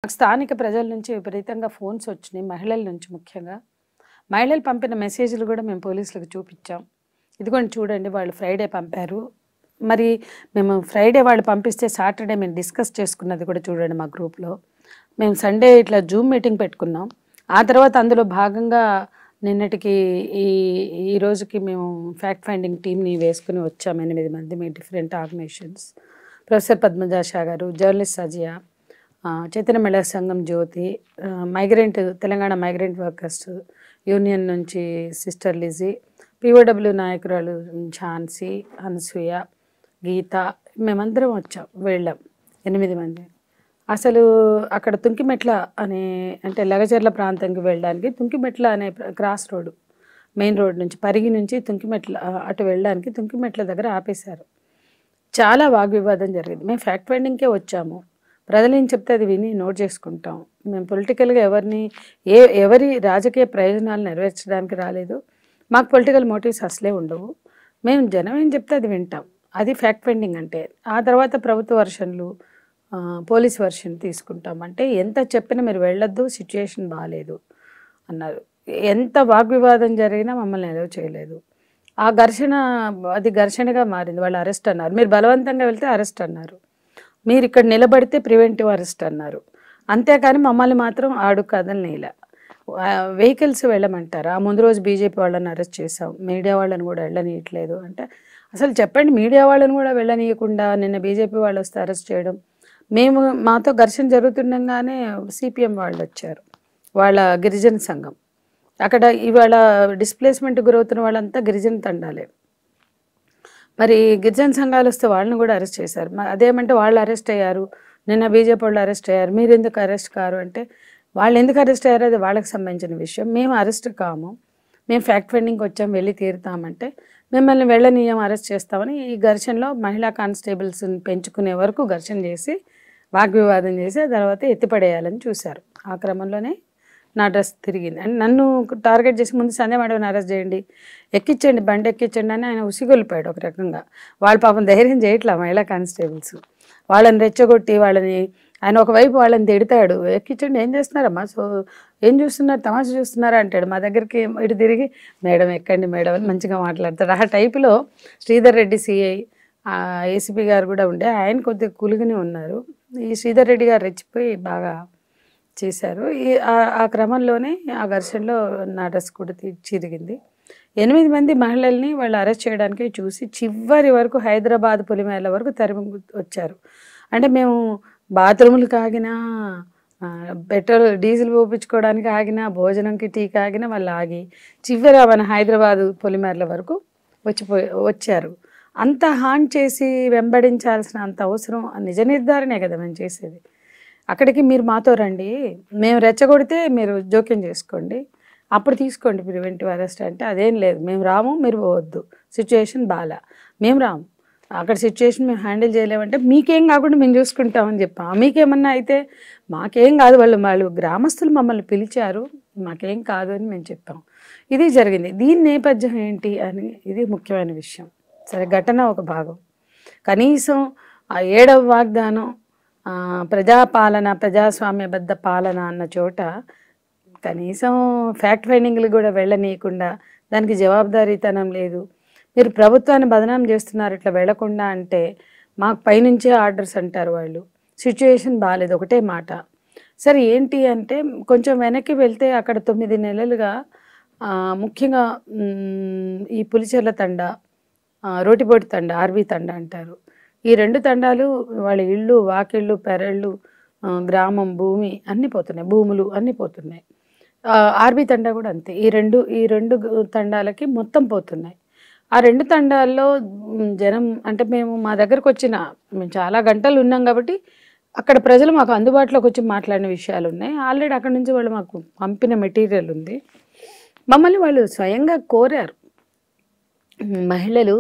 నాకు స్థానిక ప్రజల నుంచి విపరీతంగా ఫోన్స్ వచ్చినాయి. మహిళల నుంచి ముఖ్యంగా. మహిళలు పంపిన మెసేజ్‌లు గూడా మేము పోలీసులకు చూపిచ్చాం. ఇదిగోండి చూడండి వాళ్ళు ఫ్రైడే పంపారు. మరి మేము ఫ్రైడే వాళ్ళు పంపిస్తే సాటర్డే మేము డిస్కస్ చేసుకున్నది కూడా చూడండి మా గ్రూప్‌లో. మేము సండే ఇట్లా జూమ్ మీటింగ్ పెట్టుకున్నాం. ఆ తర్వాత అందులో భాగంగా నిన్నటికి ఈ ఈ రోజుకి మేము ఫ్యాక్ట్ ఫైండింగ్ టీమ్‌ని వేసుకొని వచ్చాం 8 మంది మేము different organizations. Professor Padmaja Shah గారు, journalist Sajiya, Chaitanya Mahila Sangham Jyothi, Telangana migrant workers union నుంచి సిస్టర్ లిజీ, పీఓడబ్ల్యూ నాయకురాలు ఝాన్సీ, అనసూయ, గీత, మేమందరం వచ్చాం, వెళ్ళాం 8 మంది. అసలు అక్కడ తుంకిమెట్ల అనే అంటే లగచర్ల ప్రాంతంకి వెళ్ళడానికి తుంకిమెట్ల అనే క్రాస్ రోడ్డు మెయిన్ రోడ్ నుంచి పరిగి నుంచి తుంకిమెట్ల అటు వెళ్ళడానికి తుంకిమెట్ల దగ్గర ఆపేశారు. చాలా వాగ్వివాదం జరిగింది. మేము ఫ్యాక్ట్ ఫైండింగ్‌కే వచ్చాము. ప్రజలు ఏం చెప్తే అది విని నోట్ చేసుకుంటాం. మేము పొలిటికల్‌గా ఎవరి రాజకీయ ప్రయోజనాలు నెరవేర్చడానికి రాలేదు. మాకు పొలిటికల్ మోటివ్స్ అసలే ఉండవు. మేము జనం ఏం చెప్తే అది వింటాం. అది ఫ్యాక్ట్ ఫైండింగ్ అంటే. ఆ తర్వాత ప్రభుత్వ వర్షన్లు, పోలీస్ వర్షన్ తీసుకుంటాం. అంటే ఎంత చెప్పినా మీరు వెళ్ళొద్దు, సిట్యుయేషన్ బాలేదు అన్నారు. ఎంత వాగ్వివాదం జరిగినా మమ్మల్ని అలౌ చేయలేదు. ఆ ఘర్షణ అది ఘర్షణగా మారింది. వాళ్ళు అరెస్ట్ అన్నారు. మీరు బలవంతంగా వెళ్తే అరెస్ట్ అన్నారు. మీరు ఇక్కడ నిలబడితే ప్రివెంటివ్ అరెస్ట్ అన్నారు. అంతేకాని మమ్మల్ని మాత్రం ఆడు కదలనీయలా. వెహికల్స్ వెళ్ళమంటారు. ఆ ముందు రోజు బీజేపీ వాళ్ళని అరెస్ట్ చేసాం. మీడియా వాళ్ళని కూడా వెళ్ళనీయట్లేదు అంటే అసలు చెప్పండి, మీడియా వాళ్ళని కూడా వెళ్ళనీయకుండా నిన్న బీజేపీ వాళ్ళు వస్తే అరెస్ట్ చేయడం. మాతో ఘర్షణ జరుగుతుండగానే సిపిఎం వాళ్ళు వచ్చారు, వాళ్ళ గిరిజన సంఘం. అక్కడ ఇవాళ డిస్ప్లేస్మెంట్ గురవుతున్న వాళ్ళంతా గిరిజన తండాలే. మరి గిరిజన సంఘాలు వస్తే వాళ్ళని కూడా అరెస్ట్ చేశారు. అదేమంటే వాళ్ళు అరెస్ట్ అయ్యారు, నిన్న బీజేపీ వాళ్ళు అరెస్ట్ అయ్యారు, మీరు ఎందుకు అరెస్ట్ కారు అంటే వాళ్ళు ఎందుకు అరెస్ట్ అయ్యారు అది వాళ్ళకి సంబంధించిన విషయం. మేము అరెస్ట్ కాము, మేము ఫ్యాక్ట్ ఫైండింగ్కి వచ్చాం, వెళ్ళి తీరుతామంటే మిమ్మల్ని వెళ్ళనీయం, అరెస్ట్ చేస్తామని ఈ ఘర్షణలో మహిళా కానిస్టేబుల్స్ని పెంచుకునే వరకు ఘర్షణ చేసి వాగ్వివాదం చేసి ఆ తర్వాత ఎత్తిపడేయాలని చూశారు. ఆ క్రమంలోనే నా డ్రెస్ తిరిగింది. అండ్ నన్ను టార్గెట్ చేసి ముందు సంధ్య మేడంని అరెస్ట్ చేయండి, ఎక్కించండి, బండి ఎక్కించండి అని ఆయన ఉసిగొలిపాడు ఒక రకంగా. వాళ్ళు పాపం ధైర్యం చేయట్లా మహిళా కానిస్టేబుల్స్. వాళ్ళని రెచ్చగొట్టి ఆయన ఒకవైపు వాళ్ళని తిడతాడు, ఎక్కించండి, ఏం చేస్తున్నారమ్మా, ఏం చూస్తున్నారు, తమాషా చూస్తున్నారా అంటాడు. మా దగ్గరికి ఇటు తిరిగి మేడం ఎక్కండి మేడం అని మంచిగా మాట్లాడతాడు. ఆ టైపులో శ్రీధర్ రెడ్డి సిఐ, ఏసీపీ గారు కూడా ఉండే, ఆయన కొద్దిగా కులుగుని ఉన్నారు. ఈ శ్రీధర్ రెడ్డి గారు రెచ్చిపోయి బాగా చేశారు. ఆ క్రమంలోనే ఆ ఘర్షణలో నా డ్రెస్ కూడా చిరిగింది. 8 మంది మహిళల్ని వాళ్ళు అరెస్ట్ చేయడానికి చూసి చివరి వరకు హైదరాబాద్ పొలిమేరల వరకు తరిమి వచ్చారు. అంటే మేము బాత్రూములకు ఆగినా, పెట్రోల్ డీజిల్ పోపించుకోవడానికి ఆగినా, భోజనంకి టీకి ఆగినా వాళ్ళు ఆగి చివర మన హైదరాబాదు పొలిమేరల వరకు వచ్చారు. అంత హాన్ చేసి వెంబడించాల్సిన అంత అవసరం నిజ నిర్ధారణే కదా మేము చేసేది. అక్కడికి మీరు మాతో రండి, మేము రెచ్చగొడితే మీరు జోక్యం చేసుకోండి, అప్పుడు తీసుకోండి ప్రివెంటివ్ అరెస్ట్ అంటే అదేం లేదు, మేము రాము, మీరు పోవద్దు, సిచ్యుయేషన్ బాగా, మేము రాము, అక్కడ సిచ్యుయేషన్ మేము హ్యాండిల్ చేయలేమంటే మీకేం కాకుండా మేము చూసుకుంటామని చెప్పాం. మీకేమన్నా అయితే మాకేం కాదు, వాళ్ళు గ్రామస్తులు మమ్మల్ని పిలిచారు, మాకేం కాదు అని మేము చెప్పాం. ఇది జరిగింది. దీని నేపథ్యం ఏంటి అని ఇది ముఖ్యమైన విషయం. సరే, ఘటన ఒక భాగం. కనీసం ఆ 7వ వాగ్దానం ప్రజాపాలన, ప్రజాస్వామ్యబద్ధ పాలన అన్న చోట కనీసం ఫ్యాక్ట్ ఫైండింగ్లు కూడా వెళ్ళనీయకుండా, దానికి జవాబుదారీతనం లేదు, మీరు ప్రభుత్వాన్ని బదనాం చేస్తున్నారు ఇట్లా వెళ్లకుండా అంటే మాకు పైనుంచే ఆర్డర్స్ అంటారు వాళ్ళు. సిచ్యుయేషన్ బాగాలేదు, ఒకటే మాట. సరే ఏంటి అంటే కొంచెం వెనక్కి వెళ్తే అక్కడ 9 నెలలుగా ముఖ్యంగా ఈ పులిచెర్ల తండా, రోటిపోటి తండా, ఆర్బీ తండా అంటారు. ఈ 2 తండాలు వాళ్ళ ఇళ్ళు, వాకిళ్ళు, పెరళ్ళు, గ్రామం, భూమి అన్నీ పోతున్నాయి, భూములు అన్నీ పోతున్నాయి. ఆర్బీ తండా కూడా అంతే. ఈ రెండు తండాలకి మొత్తం పోతున్నాయి. ఆ 2 తండాల్లో జనం అంటే మా దగ్గరకు మేము చాలా గంటలు ఉన్నాం కాబట్టి అక్కడ ప్రజలు మాకు అందుబాటులోకి వచ్చి మాట్లాడిన విషయాలు ఉన్నాయి. ఆల్రెడీ అక్కడి నుంచి వాళ్ళు మాకు పంపిన మెటీరియల్ ఉంది. మమ్మల్ని వాళ్ళు స్వయంగా కోరారు. మహిళలు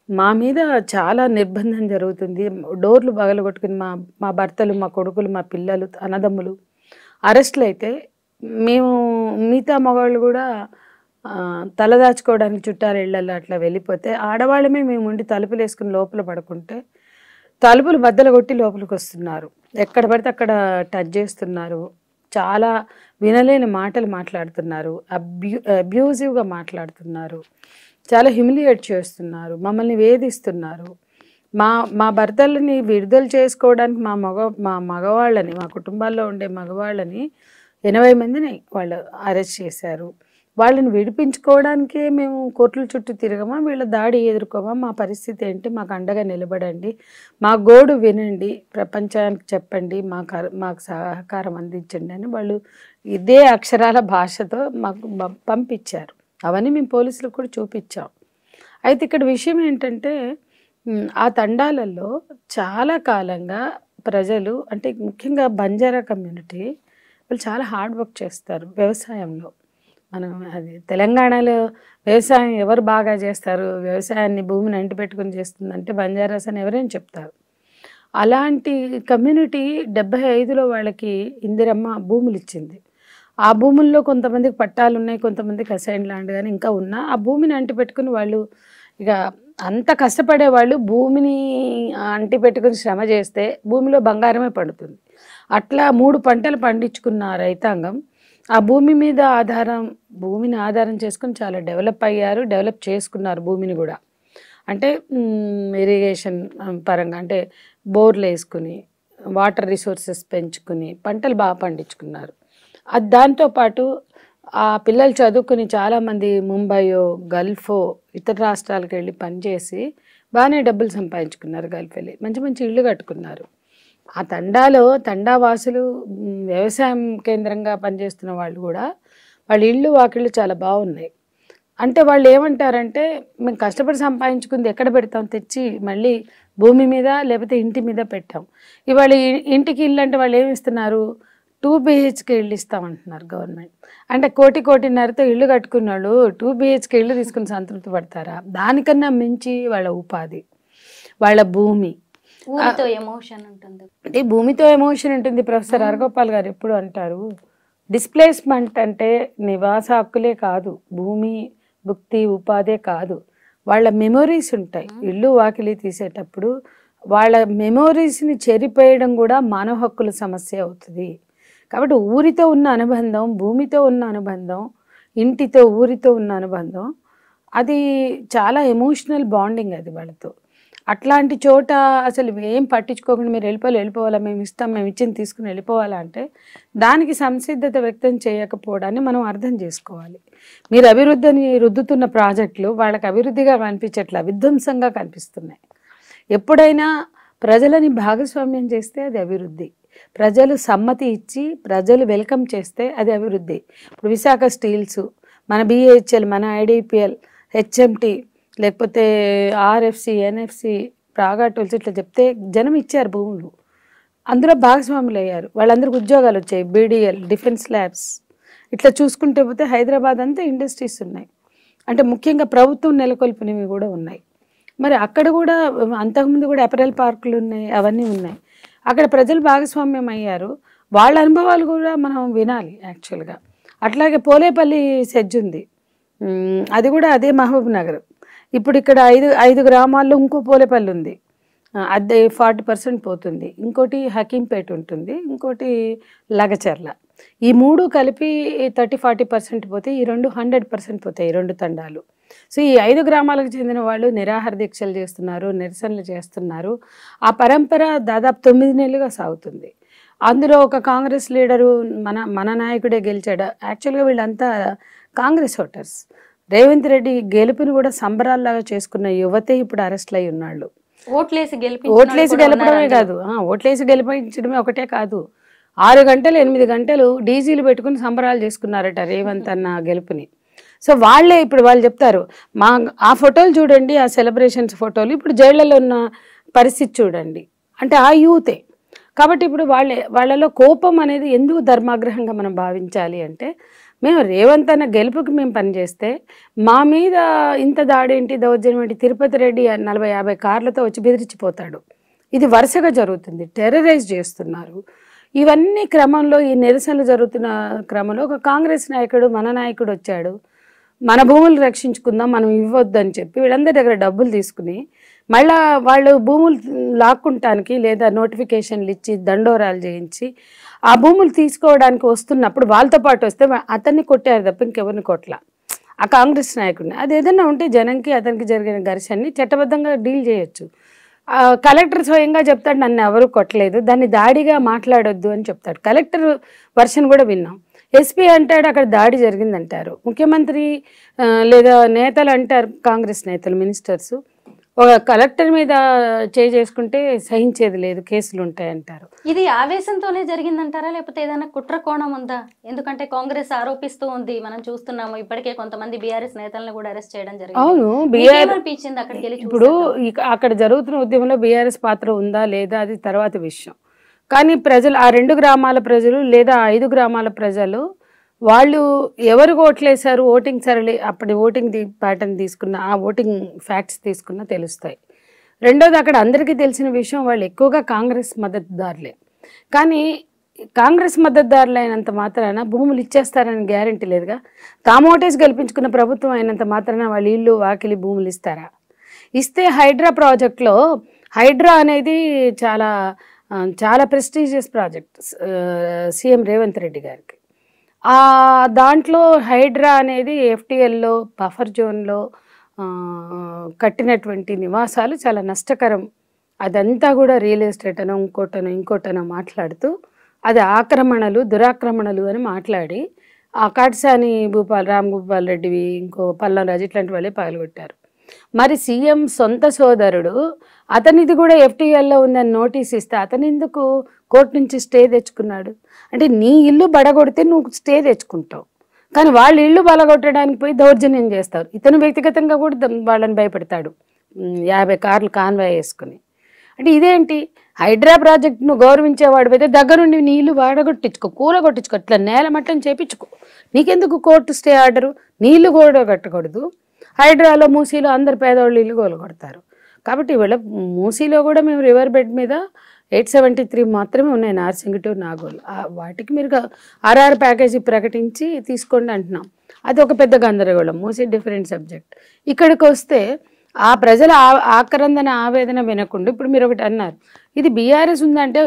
మా మీద చాలా నిర్బంధం జరుగుతుంది, డోర్లు పగలగొట్టుకుని మా భర్తలు, మా కొడుకులు, మా పిల్లలు, అన్నదమ్ములు అరెస్టులు అయితే మేము మిగతా మగవాళ్ళు కూడా తలదాచుకోవడానికి చుట్టాల ఇళ్ళల్లో అట్లా వెళ్ళిపోతే ఆడవాళ్ళమే మేము ఉండి తలుపులు వేసుకుని లోపల పడుకుంటే తలుపులు బద్దలు కొట్టి లోపలికి వస్తున్నారు. ఎక్కడ పడితే అక్కడ టచ్ చేస్తున్నారు. చాలా వినలేని మాటలు మాట్లాడుతున్నారు. అబ్యూజివ్గా మాట్లాడుతున్నారు. చాలా హ్యూమిలియేట్ చేస్తున్నారు. మమ్మల్ని వేధిస్తున్నారు. మా మా భర్తలని విడుదల చేసుకోవడానికి మా మగవాళ్ళని, మా కుటుంబాల్లో ఉండే మగవాళ్ళని 80 మందిని వాళ్ళు అరెస్ట్ చేశారు. వాళ్ళని విడిపించుకోవడానికే మేము కోర్టుల చుట్టూ తిరగమా, వీళ్ళ దాడి ఎదుర్కోమా, మా పరిస్థితి ఏంటి, మాకు అండగా నిలబడండి, మా గోడు వినండి, ప్రపంచానికి చెప్పండి, మాకు సహకారం అందించండి అని వాళ్ళు ఇదే అక్షరాల భాషతో మాకు పంపించారు. అవన్నీ మేము పోలీసులకు కూడా చూపించాం. అయితే ఇక్కడ విషయం ఏంటంటే ఆ తండాలలో చాలా కాలంగా ప్రజలు, అంటే ముఖ్యంగా బంజారా కమ్యూనిటీ వాళ్ళు చాలా హార్డ్ వర్క్ చేస్తారు వ్యవసాయంలో. మనం అది తెలంగాణలో వ్యవసాయం ఎవరు బాగా చేస్తారు, వ్యవసాయాన్ని భూమిని అంటిపెట్టుకుని చేస్తుందంటే బంజారాస్ అని ఎవరైనా చెప్తారు. అలాంటి కమ్యూనిటీ 75లో వాళ్ళకి ఇందిరమ్మ భూములు ఇచ్చింది. ఆ భూముల్లో కొంతమందికి పట్టాలు ఉన్నాయి, కొంతమందికి అసైన్ ల్యాండ్ కానీ ఇంకా ఉన్నా ఆ భూమిని అంటిపెట్టుకుని వాళ్ళు ఇక అంత కష్టపడేవాళ్ళు భూమిని అంటిపెట్టుకుని శ్రమ చేస్తే భూమిలో బంగారమే పడుతుంది. అట్లా 3 పంటలు పండించుకున్న రైతాంగం ఆ భూమిని ఆధారం చేసుకుని చాలా డెవలప్ అయ్యారు, డెవలప్ చేసుకున్నారు భూమిని కూడా. అంటే ఇరిగేషన్ పరంగా, అంటే బోర్లు వేసుకుని వాటర్ రిసోర్సెస్ పెంచుకుని పంటలు బాగా పండించుకున్నారు. దాంతోపాటు ఆ పిల్లలు చదువుకుని చాలామంది ముంబయో గల్ఫో ఇతర రాష్ట్రాలకు వెళ్ళి పనిచేసి బాగానే డబ్బులు సంపాదించుకున్నారు. గల్ఫ్ వెళ్ళి మంచి మంచి ఇళ్ళు కట్టుకున్నారు. ఆ తండావాసులు వ్యవసాయం కేంద్రంగా పనిచేస్తున్న వాళ్ళు కూడా వాళ్ళ ఇళ్ళు వాకిళ్ళు చాలా బాగున్నాయి. అంటే వాళ్ళు ఏమంటారంటే, మేము కష్టపడి సంపాదించుకుంది ఎక్కడ పెడతాం, తెచ్చి మళ్ళీ భూమి మీద లేకపోతే ఇంటి మీద పెట్టాం. ఇవాళ ఇంటికి ఇల్లు అంటే వాళ్ళు ఏమి ఇస్తున్నారు, 2 BHK ఇల్లు ఇస్తామంటున్నారు గవర్నమెంట్. అంటే 1.5 ఇల్లు కట్టుకున్న వాళ్ళు 2 BHK ఇల్లు తీసుకుని సంతృప్తి పడతారా? దానికన్నా మించి వాళ్ళ ఉపాధి, వాళ్ళ భూమి, భూమితో ఎమోషన్ ఉంటుంది. అంటే భూమితో ఎమోషన్ ఉంటుంది. ప్రొఫెసర్ హరగోపాల్ గారు ఎప్పుడు అంటారు, డిస్ప్లేస్మెంట్ అంటే నివాస హక్కులే కాదు, భూమి భుక్తి ఉపాధే కాదు, వాళ్ళ మెమొరీస్ ఉంటాయి. ఇల్లు వాకిలి తీసేటప్పుడు వాళ్ళ మెమొరీస్ని చెరిపేయడం కూడా మానవ హక్కుల సమస్య అవుతుంది. కాబట్టి ఊరితో ఉన్న అనుబంధం, భూమితో ఉన్న అనుబంధం, ఇంటితో ఊరితో ఉన్న అనుబంధం, అది చాలా ఎమోషనల్ బాండింగ్ అది వాళ్ళతో. అట్లాంటి చోట అసలు ఏం పట్టించుకోకుండా మీరు వెళ్ళిపోవాలా, మేము ఇస్తాం, మేము ఇచ్చింది తీసుకుని వెళ్ళిపోవాలా అంటే దానికి సంసిద్ధత వ్యక్తం చేయకపోవడాన్ని మనం అర్థం చేసుకోవాలి. మీరు అభివృద్ధిని రుద్దుతున్న ప్రాజెక్టులు వాళ్ళకి అభివృద్ధిగా కనిపించట్లా, విధ్వంసంగా కనిపిస్తున్నాయి. ఎప్పుడైనా ప్రజలని భాగస్వామ్యం చేస్తే అది అభివృద్ధి, ప్రజలు సమ్మతి ఇచ్చి ప్రజలు వెల్కమ్ చేస్తే అది అభివృద్ధి. ఇప్పుడు విశాఖ స్టీల్స్, మన BHEL, మన IDPL, HMT, లేకపోతే RFC, NFC, ప్రాగా టూల్స్ ఇట్లా చెప్తే జనం ఇచ్చారు భూములు, అందులో భాగస్వాములు అయ్యారు, వాళ్ళందరికీ ఉద్యోగాలు వచ్చాయి. BDL, డిఫెన్స్ ల్యాబ్స్, ఇట్లా చూసుకుంటే పోతే హైదరాబాద్ అంతా ఇండస్ట్రీస్ ఉన్నాయి. అంటే ముఖ్యంగా ప్రభుత్వం నెలకొల్పినవి కూడా ఉన్నాయి. మరి అక్కడ కూడా అంతకుముందు కూడా అపెరల్ పార్కులు ఉన్నాయి, అవన్నీ ఉన్నాయి. అక్కడ ప్రజలు భాగస్వామ్యం అయ్యారు, వాళ్ళ అనుభవాలు కూడా మనం వినాలి యాక్చువల్గా. అట్లాగే పోలేపల్లి సెజ్ ఉంది, అది కూడా అదే మహబూబ్ నగర్. ఇప్పుడు ఇక్కడ 5 గ్రామాల్లో ఇంకో పోలేపల్లి ఉంది, అది 40% పోతుంది. ఇంకోటి హకీంపేట ఉంటుంది, ఇంకోటి లగచర్ల. ఈ 3 కలిపి 30-40% పోతే, ఈ 2 100% పోతాయి, 2 తండాలు. సో ఈ 5 గ్రామాలకు చెందిన వాళ్ళు నిరాహార దీక్షలు చేస్తున్నారు, నిరసనలు చేస్తున్నారు. ఆ పరంపర దాదాపు 9 నెలలుగా సాగుతుంది. అందులో ఒక కాంగ్రెస్ లీడరు మన నాయకుడే గెలిచాడు. యాక్చువల్గా వీళ్ళంతా కాంగ్రెస్ ఓటర్స్. రేవంత్ రెడ్డి గెలుపుని కూడా సంబరాల్లాగా చేసుకున్న యువతే ఇప్పుడు అరెస్ట్లు అయి ఉన్నాళ్ళు. ఓట్లేసి గెలపడమే కాదు, ఓట్లేసి గెలిపించడమే ఒకటే కాదు, 6 గంటలు 8 గంటలు డీజీలు పెట్టుకుని సంబరాలు చేసుకున్నారట రేవంత్ అన్న గెలుపుని. సో వాళ్ళే ఇప్పుడు వాళ్ళు చెప్తారు, ఆ ఫోటోలు చూడండి, ఆ సెలబ్రేషన్స్ ఫోటోలు, ఇప్పుడు జైళ్లలో ఉన్న పరిస్థితి చూడండి, అంటే ఆ యూతే. కాబట్టి ఇప్పుడు వాళ్ళలో కోపం అనేది ఎందుకు ధర్మాగ్రహంగా మనం భావించాలి అంటే, మేము రేవంత్ అన్న గెలుపుకి మేము పనిచేస్తే మా మీద ఇంత దాడేంటి, దౌర్జన్యం ఏంటి, తిరుపతి రెడ్డి 40-50 కార్లతో వచ్చి బెదిరించిపోతాడు. ఇది వరుసగా జరుగుతుంది, టెర్రరైజ్ చేస్తున్నారు. ఇవన్నీ క్రమంలో, ఈ నిరసనలు జరుగుతున్న క్రమంలో ఒక కాంగ్రెస్ నాయకుడు, మన నాయకుడు వచ్చాడు, మన భూములు రక్షించుకుందాం, మనం ఇవ్వద్దని చెప్పి వీళ్ళందరి దగ్గర డబ్బులు తీసుకుని మళ్ళా వాళ్ళు భూములు లాక్కుంటానికి లేదా నోటిఫికేషన్లు ఇచ్చి దండోరాలు చేయించి ఆ భూములు తీసుకోవడానికి వస్తున్నప్పుడు వాళ్ళతో పాటు వస్తే అతన్ని కొట్టారు తప్ప ఇంకెవరిని కొట్ల ఆ కాంగ్రెస్ నాయకుడిని. అది ఏదైనా ఉంటే జనంకి అతనికి జరిగిన ఘర్షణని చట్టబద్ధంగా డీల్ చేయొచ్చు. కలెక్టర్ స్వయంగా చెప్తాడు నన్ను ఎవరు కొట్టలేదు, దాన్ని దాడిగా మాట్లాడొద్దు అని చెప్తాడు. కలెక్టర్ వర్షన్ కూడా విన్నాం. ఎస్పీ అంటాడు అక్కడ దాడి జరిగిందంటారు. ముఖ్యమంత్రి లేదా నేతలు అంటారు, కాంగ్రెస్ నేతలు మినిస్టర్స్ ఒక కలెక్టర్ మీద చేసుకుంటే సహించేది లేదు, కేసులు ఉంటాయంటారు. ఇది ఆవేశంతోనే జరిగిందంటారా లేకపోతే ఏదైనా కుట్ర కోణం ఉందా? ఎందుకంటే కాంగ్రెస్ ఆరోపిస్తూ ఉంది, మనం చూస్తున్నాము ఇప్పటికే కొంతమంది బీఆర్ఎస్ నేతలను కూడా అరెస్ట్ చేయడం జరిగింది. అవును, అనిపించింది అక్కడికి వెళ్ళి ఇప్పుడు అక్కడ జరుగుతున్న ఉద్యమంలో బీఆర్ఎస్ పాత్ర ఉందా లేదా అది తర్వాత విషయం. కానీ ప్రజలు ఆ 2 గ్రామాల ప్రజలు లేదా 5 గ్రామాల ప్రజలు వాళ్ళు ఎవరు ఓట్లేశారు, ఓటింగ్ సరళి అప్పటి ఓటింగ్ ప్యాటర్న్ తీసుకున్న ఆ ఓటింగ్ ఫ్యాక్ట్స్ తీసుకున్న తెలుస్తాయి. రెండోది అక్కడ అందరికీ తెలిసిన విషయం వాళ్ళు ఎక్కువగా కాంగ్రెస్ మద్దతుదారులే. కానీ కాంగ్రెస్ మద్దతుదారులు అయినంత మాత్రాన భూములు ఇచ్చేస్తారని గ్యారెంటీ లేదుగా. తామోటేసి గెలిపించుకున్న ప్రభుత్వం అయినంత మాత్రాన వాళ్ళు ఇల్లు వాకిలి భూములు ఇస్తారా? ఇస్తే హైడ్రా ప్రాజెక్ట్లో, హైడ్రా అనేది చాలా చాలా prestigious project CM Revanth Reddy గారికి. దాంట్లో హైడ్రా అనేది ఎఫ్టీఎల్లో బఫర్ జోన్లో కట్టినటువంటి నివాసాలు చాలా నష్టకరం, అదంతా కూడా రియల్ ఎస్టేట్ అనో ఇంకోటనో మాట్లాడుతూ అది ఆక్రమణలు దురాక్రమణలు అని మాట్లాడి ఆ కాటిసాని రామ్ భూపాల్ రెడ్డివి ఇంకో పల్లంరాజు ఇట్లాంటి వాళ్ళే పగలగొట్టారు. మరి సీఎం సొంత సోదరుడు అతనిది కూడా ఎఫ్టీఎల్లో ఉందని నోటీస్ ఇస్తే అతను ఎందుకు కోర్టు నుంచి స్టే తెచ్చుకున్నాడు? అంటే నీ ఇల్లు బడగొడితే నువ్వు స్టే తెచ్చుకుంటావు, కానీ వాళ్ళ ఇల్లు బలగొట్టడానికి పోయి దౌర్జన్యం చేస్తారు. ఇతను వ్యక్తిగతంగా కూడా వాళ్ళని భయపెడతాడు 50 కార్లు కాన్వాయ్ వేసుకుని. అంటే ఇదేంటి? హైడ్రా ప్రాజెక్ట్ను గౌరవించేవాడు అయితే దగ్గరుండి నీ ఇల్లు బడగొట్టించుకో, కూలగొట్టించుకో, ఇట్లా నేలమట్టం చేపించుకో, నీకెందుకు కోర్టు స్టే ఆర్డరు? నీళ్లు కూడా కట్టకూడదు. హైడ్రాలో మూసీలో అందరు పేదవాళ్ళు ఇల్లు కొడతారు. కాబట్టి వీళ్ళ మూసీలో కూడా మేము రివర్ బెడ్ మీద 873 మాత్రమే ఉన్నాయి, నార్సింగ్ టు నాగోల్. వాటికి మీరు RR ప్యాకేజీ ప్రకటించి తీసుకోండి అంటున్నాం. అది ఒక పెద్ద గందరగోళం. Musi different subject. ఇక్కడికి వస్తే ఆ ప్రజల ఆక్రందన ఆవేదన వినకుండా ఇప్పుడు మీరు ఒకటి అన్నారు, ఇది బీఆర్ఎస్ ఉందంటే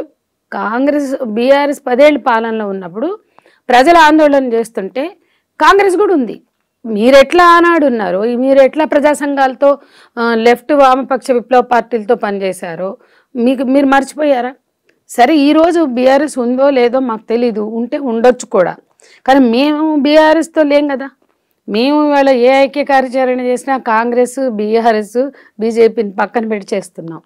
బీఆర్ఎస్ 10 ఏళ్ళ పాలనలో ఉన్నప్పుడు ప్రజల ఆందోళన చేస్తుంటే కాంగ్రెస్ కూడా ఉంది. మీరెట్లా ఆనాడు ఉన్నారు, మీరెట్లా ప్రజా సంఘాలతో లెఫ్ట్ వామపక్ష విప్లవ పార్టీలతో పనిచేశారో మీరు మర్చిపోయారా? సరే ఈరోజు బీఆర్ఎస్ ఉందో లేదో మాకు తెలీదు, ఉంటే ఉండొచ్చు కూడా, కానీ మేము బీఆర్ఎస్తో లేం కదా. మేము ఇవాళ ఏ ఐక్య కార్యాచరణ చేసినా కాంగ్రెస్ బీఆర్ఎస్ బీజేపీని పక్కన పెట్టి చేస్తున్నాం.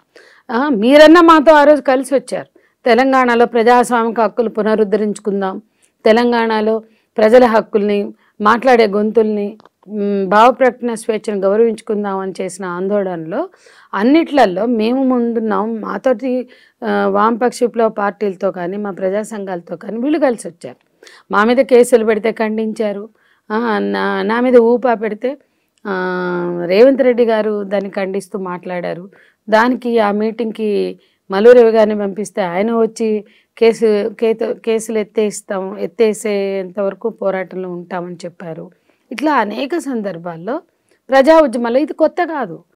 మీరన్నా మాతో ఆ రోజు కలిసి వచ్చారు. తెలంగాణలో ప్రజాస్వామిక హక్కులు పునరుద్ధరించుకుందాం, తెలంగాణలో ప్రజల హక్కుల్ని, మాట్లాడే గొంతుల్ని, భావ ప్రకటన స్వేచ్ఛను గౌరవించుకుందాం అని చేసిన ఆందోళనలో అన్నిట్లలో మేము ముందున్నాం. మాతోటి వామపక్ష విప్లవ పార్టీలతో కానీ మా ప్రజా సంఘాలతో కానీ వీళ్ళు కలిసి వచ్చారు. మా మీద కేసులు పెడితే ఖండించారు, నా మీద ఊపా పెడితే రేవంత్ రెడ్డి గారు దాన్ని ఖండిస్తూ మాట్లాడారు. దానికి ఆ మీటింగ్కి మల్లూరి గారిని పంపిస్తే ఆయన వచ్చి కేసులు ఎత్తేసేంతవరకు పోరాటంలో ఉంటామని చెప్పారు. ఇట్లా అనేక సందర్భాల్లో ప్రజా ఉద్యమాలు, ఇది కొత్త కాదు.